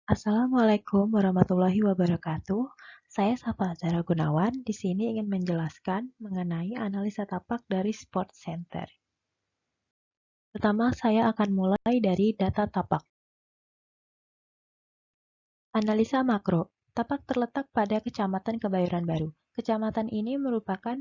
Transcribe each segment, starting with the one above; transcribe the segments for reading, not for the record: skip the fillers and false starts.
Assalamualaikum warahmatullahi wabarakatuh. Saya Safa Azhara Gunawan. Di sini ingin menjelaskan mengenai analisa tapak dari Sport Center. Pertama, saya akan mulai dari data tapak. Analisa makro. Tapak terletak pada Kecamatan Kebayoran Baru. Kecamatan ini merupakan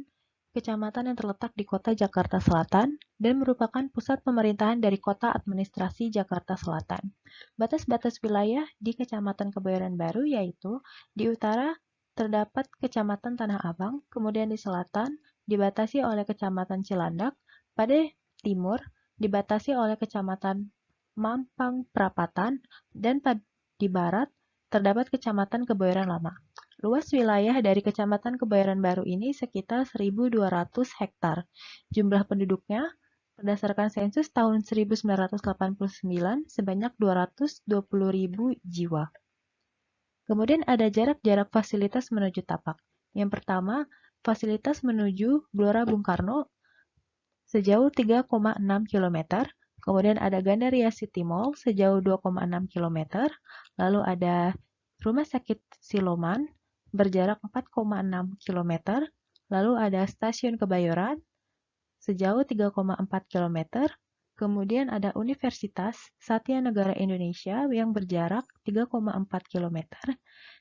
kecamatan yang terletak di Kota Jakarta Selatan dan merupakan pusat pemerintahan dari Kota Administrasi Jakarta Selatan. Batas-batas wilayah di Kecamatan Kebayoran Baru yaitu di utara terdapat Kecamatan Tanah Abang, kemudian di selatan dibatasi oleh Kecamatan Cilandak, pada timur dibatasi oleh Kecamatan Mampang Perapatan, dan di barat terdapat Kecamatan Kebayoran Lama. Luas wilayah dari Kecamatan Kebayoran Baru ini sekitar 1.200 hektar. Jumlah penduduknya berdasarkan sensus tahun 1989 sebanyak 220.000 jiwa. Kemudian ada jarak-jarak fasilitas menuju tapak. Yang pertama, fasilitas menuju Gelora Bung Karno sejauh 3,6 km. Kemudian ada Gandaria City Mall sejauh 2,6 km. Lalu ada Rumah Sakit Siloman berjarak 4,6 km. Lalu ada Stasiun Kebayoran sejauh 3,4 km. Kemudian ada Universitas Satya Negara Indonesia yang berjarak 3,4 km.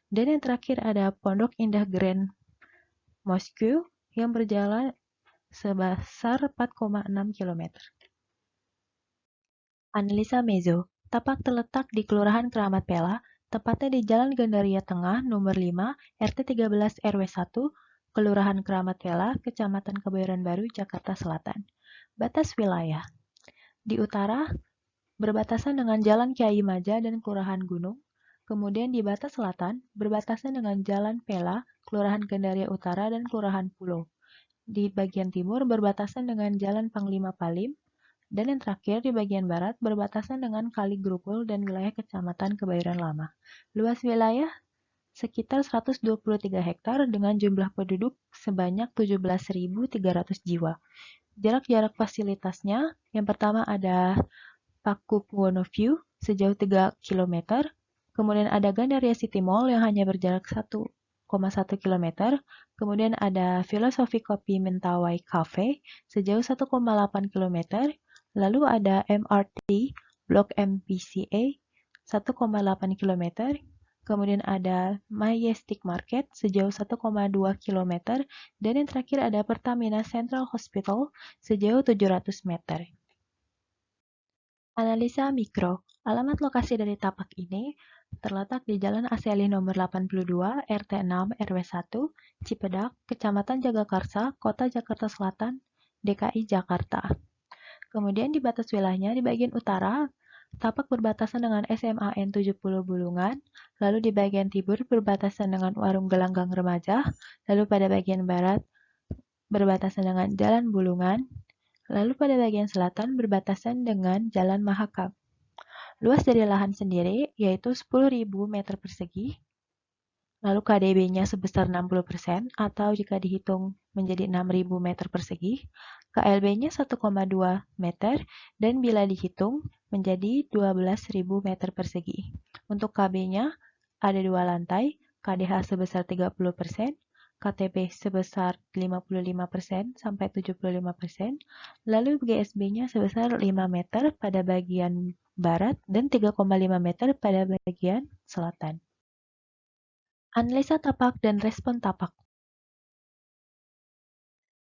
Dan yang terakhir ada Pondok Indah Grand Mosque yang berjalan sebesar 4,6 km. Analisa Mezo. Tapak terletak di Kelurahan Keramat Pela, tepatnya di Jalan Gandaria Tengah nomor 5, RT 13 RW 1, Kelurahan Keramat Pela, Kecamatan Kebayoran Baru, Jakarta Selatan. Batas wilayah. Di utara, berbatasan dengan Jalan Kiai Maja dan Kelurahan Gunung. Kemudian di batas selatan, berbatasan dengan Jalan Pela, Kelurahan Gandaria Utara, dan Kelurahan Pulau. Di bagian timur, berbatasan dengan Jalan Panglima Palim. Dan yang terakhir, di bagian barat, berbatasan dengan Kali Grupul dan wilayah Kecamatan Kebayoran Lama. Luas wilayah sekitar 123 hektar dengan jumlah penduduk sebanyak 17.300 jiwa. Jarak-jarak fasilitasnya, yang pertama ada Pakubuwono View sejauh 3 km, kemudian ada Gandaria City Mall yang hanya berjarak 1,1 km, kemudian ada Filosofi Kopi Mentawai Cafe sejauh 1,8 km, lalu ada MRT Blok MPCA 1,8 km, kemudian ada Majestic Market sejauh 1,2 km, dan yang terakhir ada Pertamina Central Hospital sejauh 700 meter. Analisa mikro. Alamat lokasi dari tapak ini terletak di Jalan Aseli nomor 82, RT 6, RW 1, Cipedak, Kecamatan Jagakarsa, Kota Jakarta Selatan, DKI Jakarta. Kemudian di batas wilayahnya di bagian utara, tapak berbatasan dengan SMA N70 Bulungan, lalu di bagian timur berbatasan dengan Warung Gelanggang Remaja, lalu pada bagian barat berbatasan dengan Jalan Bulungan, lalu pada bagian selatan berbatasan dengan Jalan Mahakam. Luas dari lahan sendiri yaitu 10.000 meter persegi, lalu KDB-nya sebesar 60% atau jika dihitung menjadi 6.000 meter persegi, KLB-nya 1,2 meter dan bila dihitung menjadi 12.000 meter persegi. Untuk KB-nya ada 2 lantai, KDH sebesar 30%, KTP sebesar 55% sampai 75%, lalu GSB-nya sebesar 5 meter pada bagian barat dan 3,5 meter pada bagian selatan. Analisa tapak dan respon tapak.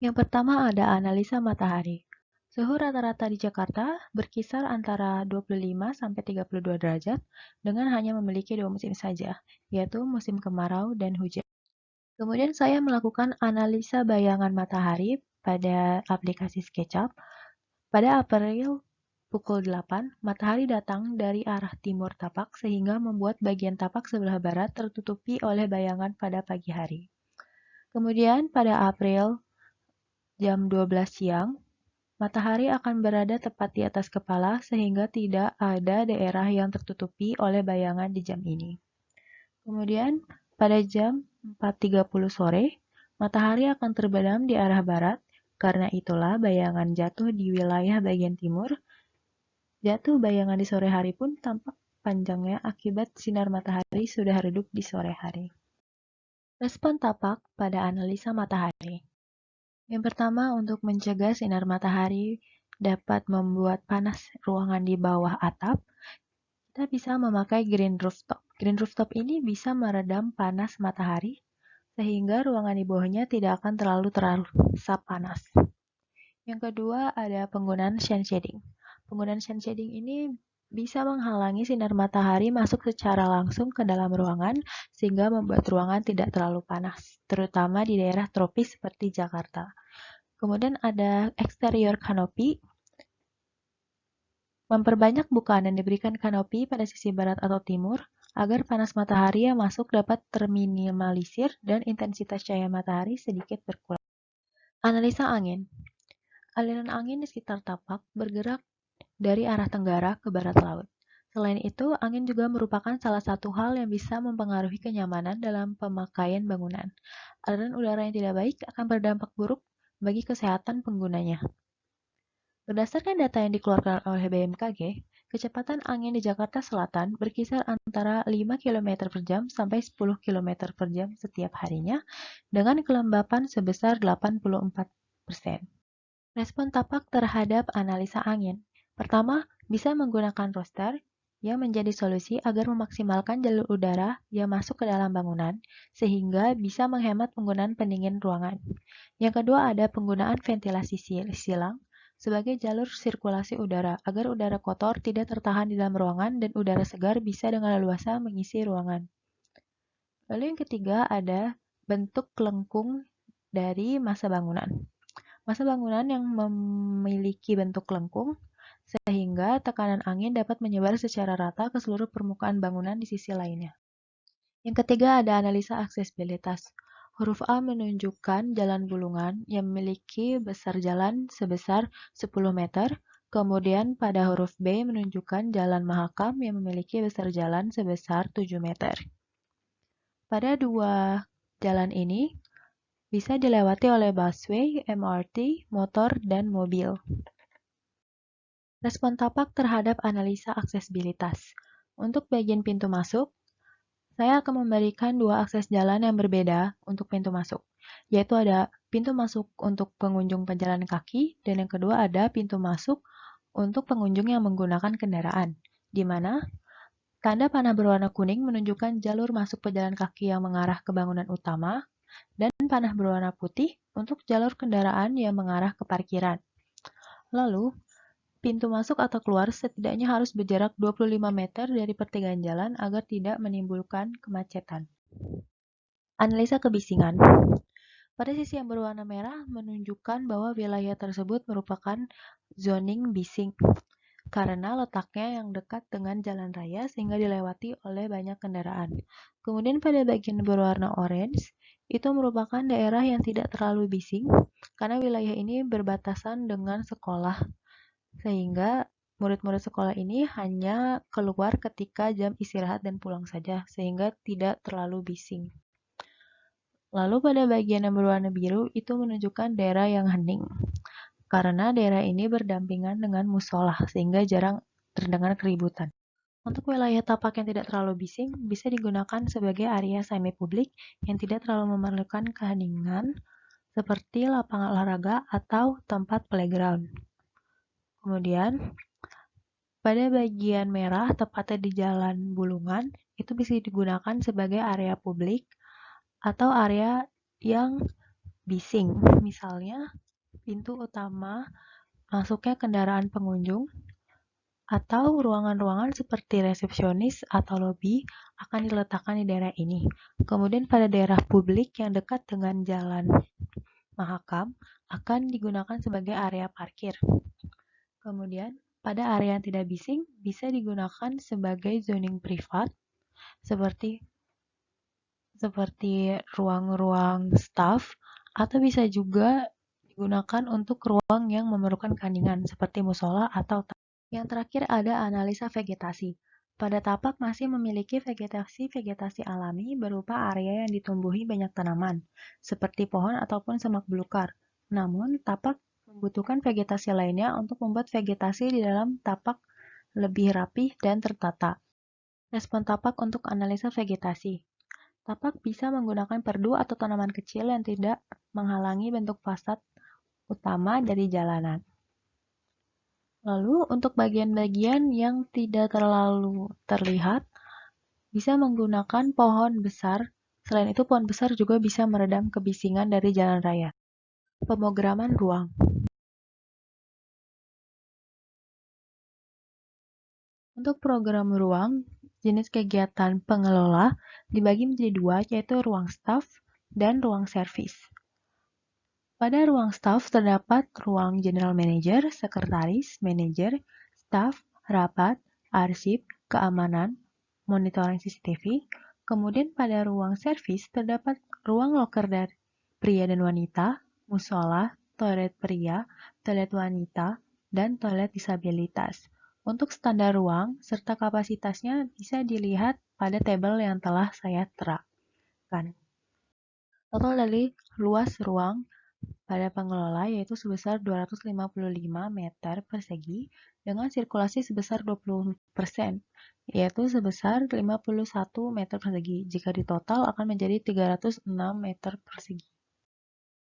Yang pertama ada analisa matahari. Suhu rata-rata di Jakarta berkisar antara 25 sampai 32 derajat dengan hanya memiliki 2 musim saja, yaitu musim kemarau dan hujan. Kemudian saya melakukan analisa bayangan matahari pada aplikasi SketchUp. Pada April pukul 8, matahari datang dari arah timur tapak sehingga membuat bagian tapak sebelah barat tertutupi oleh bayangan pada pagi hari. Kemudian pada April jam 12 siang, matahari akan berada tepat di atas kepala sehingga tidak ada daerah yang tertutupi oleh bayangan di jam ini. Kemudian pada jam 4.30 sore, matahari akan terbenam di arah barat, karena itulah bayangan jatuh di wilayah bagian timur. Jatuh bayangan di sore hari pun tampak panjangnya akibat sinar matahari sudah redup di sore hari. Respon tapak pada analisa matahari. Yang pertama, untuk mencegah sinar matahari dapat membuat panas ruangan di bawah atap, kita bisa memakai green rooftop. Green rooftop ini bisa meredam panas matahari, sehingga ruangan di bawahnya tidak akan terlalu terasa panas. Yang kedua, ada penggunaan sun shading. Penggunaan sun shading ini bisa menghalangi sinar matahari masuk secara langsung ke dalam ruangan, sehingga membuat ruangan tidak terlalu panas, terutama di daerah tropis seperti Jakarta. Kemudian ada exterior canopy. Memperbanyak bukaan dan diberikan kanopi pada sisi barat atau timur, agar panas matahari yang masuk dapat terminimalisir dan intensitas cahaya matahari sedikit berkurang. Analisa angin. Aliran angin di sekitar tapak bergerak dari arah tenggara ke barat laut. Selain itu, angin juga merupakan salah satu hal yang bisa mempengaruhi kenyamanan dalam pemakaian bangunan. Aliran udara yang tidak baik akan berdampak buruk bagi kesehatan penggunanya. Berdasarkan data yang dikeluarkan oleh BMKG, kecepatan angin di Jakarta Selatan berkisar antara 5 km per jam sampai 10 km per jam setiap harinya, dengan kelembapan sebesar 84%. Respon tapak terhadap analisa angin. Pertama, bisa menggunakan roster yang menjadi solusi agar memaksimalkan jalur udara yang masuk ke dalam bangunan, sehingga bisa menghemat penggunaan pendingin ruangan. Yang kedua, ada penggunaan ventilasi silang sebagai jalur sirkulasi udara, agar udara kotor tidak tertahan di dalam ruangan dan udara segar bisa dengan leluasa mengisi ruangan. Lalu yang ketiga, ada bentuk lengkung dari massa bangunan. Massa bangunan yang memiliki bentuk lengkung, sehingga tekanan angin dapat menyebar secara rata ke seluruh permukaan bangunan di sisi lainnya. Yang ketiga ada analisa aksesibilitas. Huruf A menunjukkan jalan bulungan yang memiliki besar jalan sebesar 10 meter, kemudian pada huruf B menunjukkan jalan Mahakam yang memiliki besar jalan sebesar 7 meter. Pada dua jalan ini, bisa dilewati oleh busway, MRT, motor, dan mobil. Respon tapak terhadap analisa aksesibilitas. Untuk bagian pintu masuk, saya akan memberikan dua akses jalan yang berbeda untuk pintu masuk, yaitu ada pintu masuk untuk pengunjung pejalan kaki, dan yang kedua ada pintu masuk untuk pengunjung yang menggunakan kendaraan, di mana tanda panah berwarna kuning menunjukkan jalur masuk pejalan kaki yang mengarah ke bangunan utama, dan panah berwarna putih untuk jalur kendaraan yang mengarah ke parkiran. Lalu, pintu masuk atau keluar setidaknya harus berjarak 25 meter dari pertigaan jalan agar tidak menimbulkan kemacetan. Analisa kebisingan. Pada sisi yang berwarna merah menunjukkan bahwa wilayah tersebut merupakan zoning bising, karena letaknya yang dekat dengan jalan raya sehingga dilewati oleh banyak kendaraan. Kemudian pada bagian berwarna orange, itu merupakan daerah yang tidak terlalu bising, karena wilayah ini berbatasan dengan sekolah, sehingga murid-murid sekolah ini hanya keluar ketika jam istirahat dan pulang saja, sehingga tidak terlalu bising. Lalu pada bagian yang berwarna biru, itu menunjukkan daerah yang hening, karena daerah ini berdampingan dengan musola, sehingga jarang terdengar keributan. Untuk wilayah tapak yang tidak terlalu bising, bisa digunakan sebagai area semi-publik yang tidak terlalu memerlukan keheningan, seperti lapangan olahraga atau tempat playground. Kemudian, pada bagian merah, tepatnya di jalan Bulungan, itu bisa digunakan sebagai area publik atau area yang bising. Misalnya, pintu utama masuknya kendaraan pengunjung, atau ruangan-ruangan seperti resepsionis atau lobi akan diletakkan di daerah ini. Kemudian pada daerah publik yang dekat dengan jalan Mahakam akan digunakan sebagai area parkir. Kemudian pada area yang tidak bising bisa digunakan sebagai zoning privat seperti ruang-ruang staff, atau bisa juga digunakan untuk ruang yang memerlukan keheningan seperti musola atau yang terakhir ada analisa vegetasi. Pada tapak masih memiliki vegetasi alami berupa area yang ditumbuhi banyak tanaman, seperti pohon ataupun semak belukar. Namun, tapak membutuhkan vegetasi lainnya untuk membuat vegetasi di dalam tapak lebih rapih dan tertata. Respon tapak untuk analisa vegetasi. Tapak bisa menggunakan perdu atau tanaman kecil yang tidak menghalangi bentuk fasad utama dari jalanan. Lalu untuk bagian-bagian yang tidak terlalu terlihat, bisa menggunakan pohon besar. Selain itu, pohon besar juga bisa meredam kebisingan dari jalan raya. Pemrograman ruang. Untuk program ruang, jenis kegiatan pengelola dibagi menjadi dua, yaitu ruang staf dan ruang servis. Pada ruang staf terdapat ruang general manager, sekretaris, manajer, staf, rapat, arsip, keamanan, monitoring CCTV. Kemudian pada ruang servis terdapat ruang loker dari pria dan wanita, musola, toilet pria, toilet wanita, dan toilet disabilitas. Untuk standar ruang serta kapasitasnya bisa dilihat pada tabel yang telah saya terapkan. Total dari luas ruang pada pengelola yaitu sebesar 255 meter persegi dengan sirkulasi sebesar 20%, yaitu sebesar 51 meter persegi. Jika ditotal akan menjadi 306 meter persegi.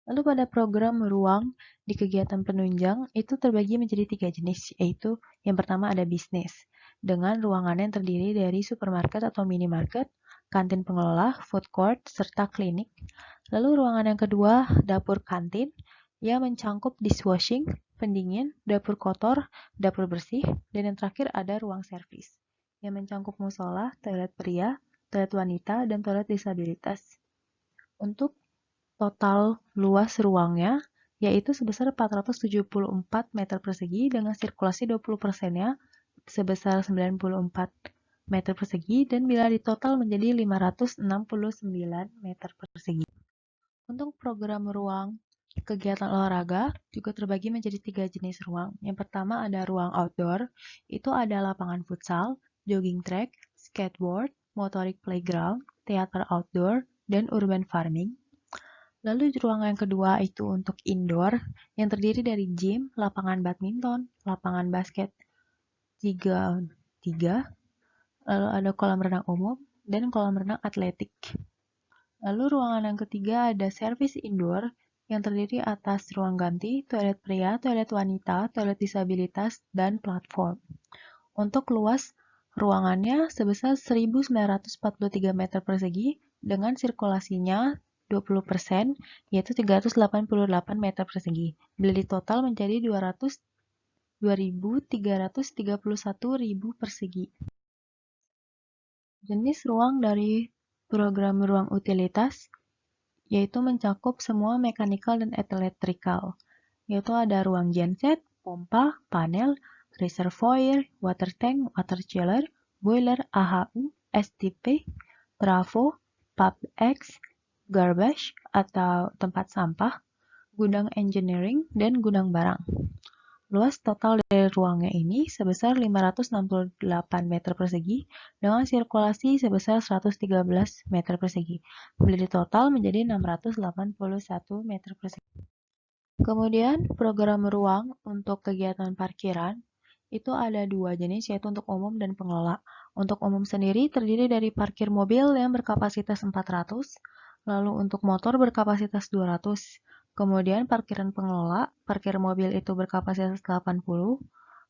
Lalu pada program ruang di kegiatan penunjang itu terbagi menjadi 3 jenis, yaitu yang pertama ada bisnis, dengan ruangan yang terdiri dari supermarket atau minimarket, kantin pengelola, food court, serta klinik. Lalu ruangan yang kedua, dapur kantin, yang mencangkup dishwashing, pendingin, dapur kotor, dapur bersih, dan yang terakhir ada ruang servis, yang mencangkup musola, toilet pria, toilet wanita, dan toilet disabilitas. Untuk total luas ruangnya yaitu sebesar 474 meter persegi dengan sirkulasi 20%-nya sebesar 94 meter persegi dan bila ditotal menjadi 569 meter persegi. Untuk program ruang kegiatan olahraga juga terbagi menjadi 3 jenis ruang. Yang pertama ada ruang outdoor, itu ada lapangan futsal, jogging track, skateboard, motorik playground, teater outdoor, dan urban farming. Lalu ruangan yang kedua itu untuk indoor, yang terdiri dari gym, lapangan badminton, lapangan basket 3x3, lalu ada kolam renang umum, dan kolam renang atletik. Lalu ruangan yang ketiga ada service indoor, yang terdiri atas ruang ganti, toilet pria, toilet wanita, toilet disabilitas, dan platform. Untuk luas ruangannya sebesar 1943 meter persegi dengan sirkulasinya 20%, yaitu 388 meter persegi. Bila ditotal menjadi 2.331.000 persegi. Jenis ruang dari program ruang utilitas yaitu mencakup semua mechanical dan electrical, yaitu ada ruang genset, pompa, panel, reservoir, water tank, water chiller, boiler AHU, STP, trafo, PubX, garbage atau tempat sampah, gudang engineering, dan gudang barang. Luas total dari ruangnya ini sebesar 568 meter persegi dengan sirkulasi sebesar 113 meter persegi. Bila ditotal menjadi 681 meter persegi. Kemudian program ruang untuk kegiatan parkiran itu ada dua jenis yaitu untuk umum dan pengelola. Untuk umum sendiri terdiri dari parkir mobil yang berkapasitas 400, lalu untuk motor berkapasitas 200. Kemudian parkiran pengelola, parkir mobil itu berkapasitas 80,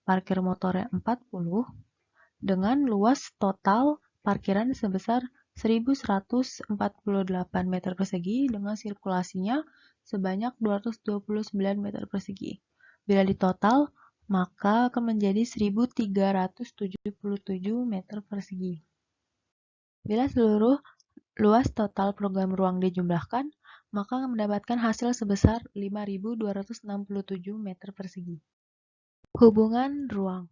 parkir motornya 40, dengan luas total parkiran sebesar 1.148 meter persegi dengan sirkulasinya sebanyak 229 meter persegi. Bila ditotal, maka akan menjadi 1.377 meter persegi. Bila seluruh luas total program ruang dijumlahkan, maka mendapatkan hasil sebesar 5.267 meter persegi. Hubungan ruang.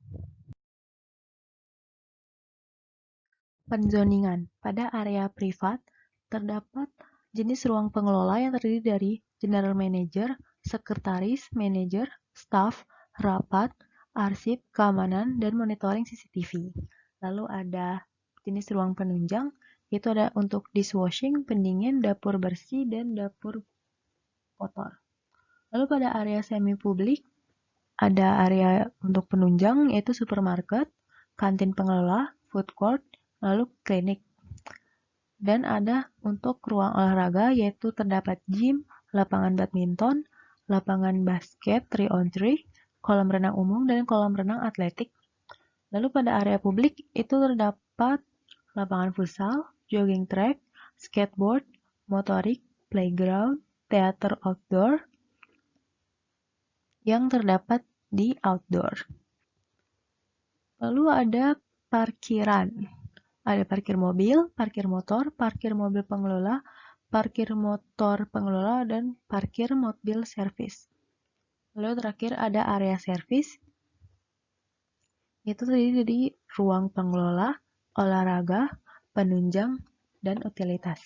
Penzoningan. Pada area privat, terdapat jenis ruang pengelola yang terdiri dari general manager, sekretaris, manajer, staf, rapat, arsip, keamanan, dan monitoring CCTV. Lalu ada jenis ruang penunjang, yaitu ada untuk dishwashing, pendingin, dapur bersih, dan dapur kotor. Lalu pada area semi publik, ada area untuk penunjang, yaitu supermarket, kantin pengelola, food court, lalu klinik. Dan ada untuk ruang olahraga, yaitu terdapat gym, lapangan badminton, lapangan basket 3-on-3, kolam renang umum, dan kolam renang atletik. Lalu pada area publik itu terdapat lapangan futsal, jogging track, skateboard, motorik, playground, teater outdoor yang terdapat di outdoor. Lalu ada parkiran. Ada parkir mobil, parkir mobil pengelola, parkir motor pengelola, dan parkir mobil servis. Lalu terakhir ada area servis, yaitu terdiri dari ruang pengelola, olahraga, penunjang, dan utilitas.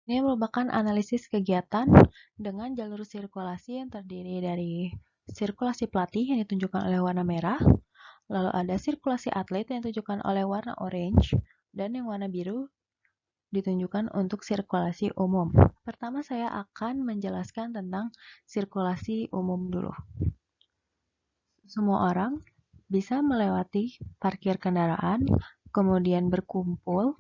Ini merupakan analisis kegiatan dengan jalur sirkulasi yang terdiri dari sirkulasi pelatih yang ditunjukkan oleh warna merah, lalu ada sirkulasi atlet yang ditunjukkan oleh warna orange, dan yang warna biru ditunjukkan untuk sirkulasi umum. Pertama saya akan menjelaskan tentang sirkulasi umum dulu. Semua orang bisa melewati parkir kendaraan, kemudian berkumpul,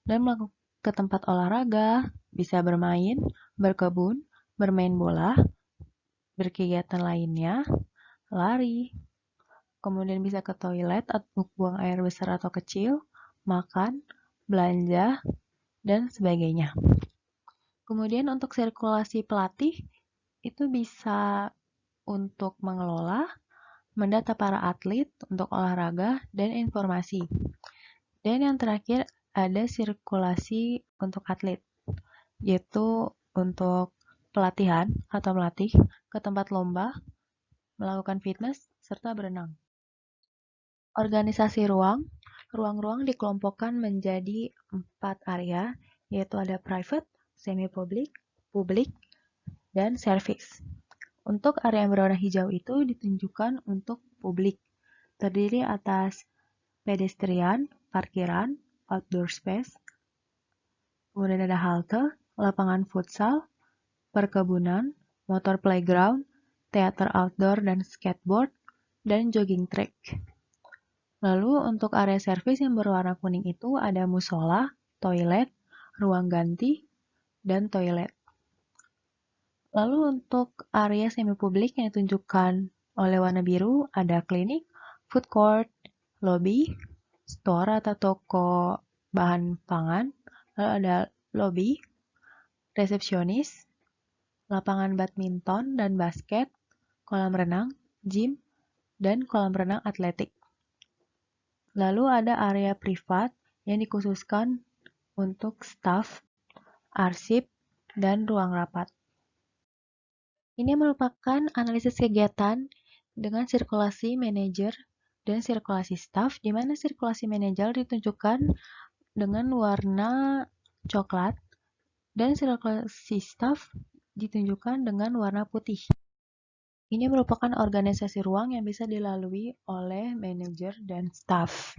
dan melakukan ke tempat olahraga, bisa bermain, berkebun, bermain bola, berkegiatan lainnya, lari, kemudian bisa ke toilet atau buang air besar atau kecil, makan, belanja, dan sebagainya. Kemudian untuk sirkulasi pelatih, itu bisa untuk mengelola, mendata para atlet untuk olahraga, dan informasi. Dan yang terakhir ada sirkulasi untuk atlet, yaitu untuk pelatihan atau melatih ke tempat lomba, melakukan fitness, serta berenang. Organisasi ruang, ruang-ruang dikelompokkan menjadi 4 area, yaitu ada private, semi-public, public, dan service. Untuk area yang berwarna hijau itu ditunjukkan untuk publik, terdiri atas pedestrian, parkiran, outdoor space, kemudian ada halte, lapangan futsal, perkebunan, motor playground, teater outdoor dan skateboard, dan jogging track. Lalu untuk area servis yang berwarna kuning itu ada musola, toilet, ruang ganti, dan toilet. Lalu untuk area semi publik yang ditunjukkan oleh warna biru ada klinik, food court, lobby, store atau toko bahan pangan, lalu ada lobby, resepsionis, lapangan badminton dan basket, kolam renang, gym, dan kolam renang atletik. Lalu ada area privat yang dikhususkan untuk staf, arsip, dan ruang rapat. Ini merupakan analisis kegiatan dengan sirkulasi manajer dan sirkulasi staf, di mana sirkulasi manajer ditunjukkan dengan warna coklat dan sirkulasi staf ditunjukkan dengan warna putih. Ini merupakan organisasi ruang yang bisa dilalui oleh manajer dan staf.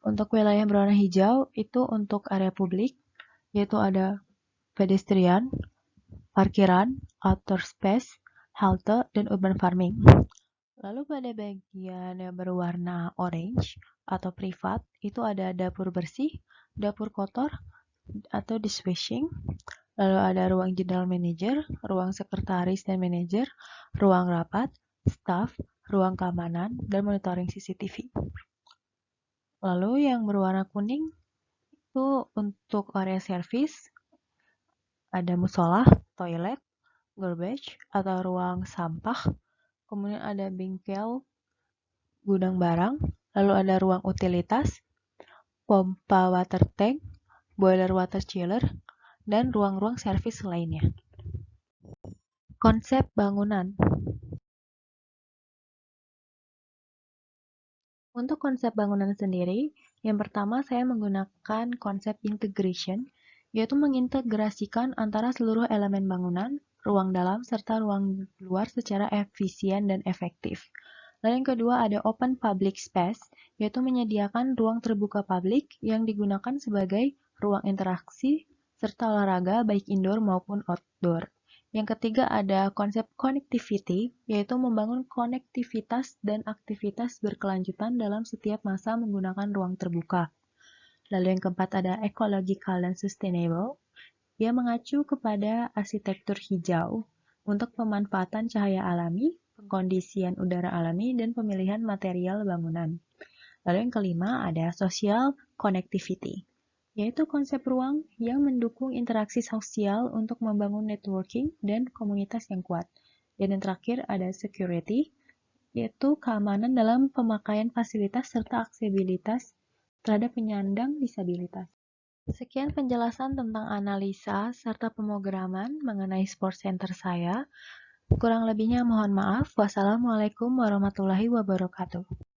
Untuk wilayah yang berwarna hijau itu untuk area publik, yaitu ada pedestrian, parkiran, outdoor space, halte, dan urban farming. Lalu pada bagian yang berwarna orange atau privat, itu ada dapur bersih, dapur kotor, atau dishwashing. Lalu ada ruang general manager, ruang sekretaris dan manajer, ruang rapat, staff, ruang keamanan, dan monitoring CCTV. Lalu yang berwarna kuning itu untuk area service, ada musola, toilet, garbage atau ruang sampah, kemudian ada bengkel, gudang barang, lalu ada ruang utilitas, pompa water tank, boiler water chiller, dan ruang-ruang servis lainnya. Konsep bangunan. Untuk konsep bangunan sendiri, yang pertama saya menggunakan konsep integration, yaitu mengintegrasikan antara seluruh elemen bangunan, ruang dalam, serta ruang luar secara efisien dan efektif. Lalu yang kedua ada open public space, yaitu menyediakan ruang terbuka publik yang digunakan sebagai ruang interaksi serta olahraga baik indoor maupun outdoor. Yang ketiga ada konsep connectivity, yaitu membangun konektivitas dan aktivitas berkelanjutan dalam setiap masa menggunakan ruang terbuka. Lalu yang keempat ada ecological dan sustainable. Ia mengacu kepada arsitektur hijau untuk pemanfaatan cahaya alami, pengkondisian udara alami, dan pemilihan material bangunan. Lalu yang kelima ada social connectivity, yaitu konsep ruang yang mendukung interaksi sosial untuk membangun networking dan komunitas yang kuat. Dan yang terakhir ada security, yaitu keamanan dalam pemakaian fasilitas serta aksesibilitas terhadap penyandang disabilitas. Sekian penjelasan tentang analisa serta pemrograman mengenai Sport Center saya. Kurang lebihnya mohon maaf. Wassalamualaikum warahmatullahi wabarakatuh.